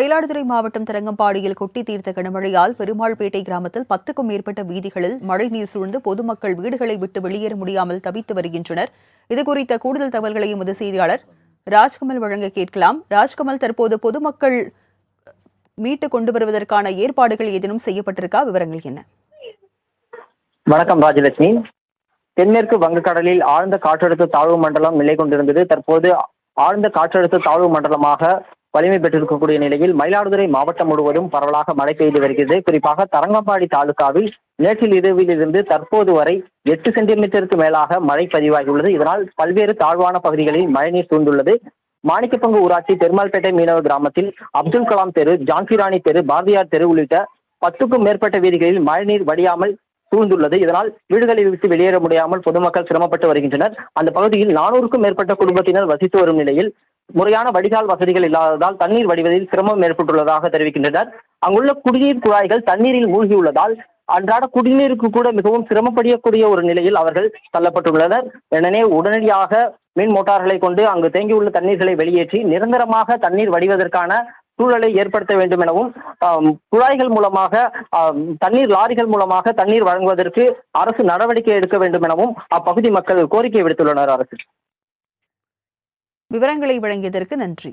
மயிலாடுதுறை மாவட்டம் தரங்கம்பாடியில் கொட்டி தீர்த்த கனமழையால் பெருமாள்பேட்டை கிராமத்தில் 10க்கும் மேற்பட்ட வீதிகளில் மழைநீர் சூழ்ந்து பொதுமக்கள் வீடுகளை விட்டு வெளியேற முடியாமல் தவித்து வருகின்றனர். இதுகுறித்த கூடுதல் தகவல்களை எமது செய்தியாளர் ராஜ்கமல் வழங்க கேட்கலாம். ராஜ்கமல், தற்போது பொதுமக்கள் மீட்டு கொண்டு வருவதற்கான ஏற்பாடுகள் ஏதேனும் செய்யப்பட்டிருக்கா? விவரங்கள் என்ன? வணக்கம் ராஜலட்சுமி. தென்மேற்கு வங்கக்கடலில் ஆழ்ந்த காற்றழுத்த தாழ்வு மண்டலம் நிலை கொண்டிருந்தது. தற்போது ஆழ்ந்த காற்றழுத்த தாழ்வு மண்டலமாக வலிமை பெற்றிருக்கக்கூடிய நிலையில் மயிலாடுதுறை மாவட்டம் முழுவதும் பரவலாக மழை பெய்து வருகிறது. குறிப்பாக தரங்கம்பாடி தாலுகாவில் நேற்றில் இரவில் இருந்து தற்போது வரை 8 சென்டிமீட்டருக்கு மேலாக மழை பதிவாகியுள்ளது. இதனால் பல்வேறு தாழ்வான பகுதிகளில் மழைநீர் சூழ்ந்துள்ளது. மாணிக்கப்பங்கு ஊராட்சி பெருமாள்பேட்டை மீனவ கிராமத்தில் அப்துல் கலாம் தெரு, ஜான்சிராணி தெரு, பாரதியார் தெரு உள்ளிட்ட 10க்கும் மேற்பட்ட வீதிகளில் மழைநீர் வடியாமல் சூழ்ந்துள்ளது. இதனால் வீடுகளை விட்டு வெளியேற முடியாமல் பொதுமக்கள் சிரமப்பட்டு வருகின்றனர். அந்த பகுதியில் 400க்கும் மேற்பட்ட குடும்பத்தினர் வசித்து வரும் நிலையில் முறையான வடிகால் வசதிகள் இல்லாததால் தண்ணீர் வடிவதில் சிரமம் ஏற்பட்டுள்ளதாக தெரிவிக்கின்றனர். அங்குள்ள குடிநீர் குழாய்கள் தண்ணீரில் மூழ்கியுள்ளதால் அன்றாட குடிநீருக்கு கூட மிகவும் சிரமப்படக்கூடிய ஒரு நிலையில் அவர்கள் தள்ளப்பட்டுள்ளனர். எனவே உடனடியாக மின் மோட்டார்களை கொண்டு அங்கு தேங்கியுள்ள தண்ணீர்களை வெளியேற்றி நிரந்தரமாக தண்ணீர் வடிவதற்கான சூழலை ஏற்படுத்த வேண்டும் எனவும், குழாய்கள் மூலமாக தண்ணீர் லாரிகள் மூலமாக தண்ணீர் வழங்குவதற்கு அரசு நடவடிக்கை எடுக்க வேண்டும் எனவும் அப்பகுதி மக்கள் கோரிக்கை விடுத்துள்ளனர். அரசு விவரங்களை வழங்கியதற்கு நன்றி.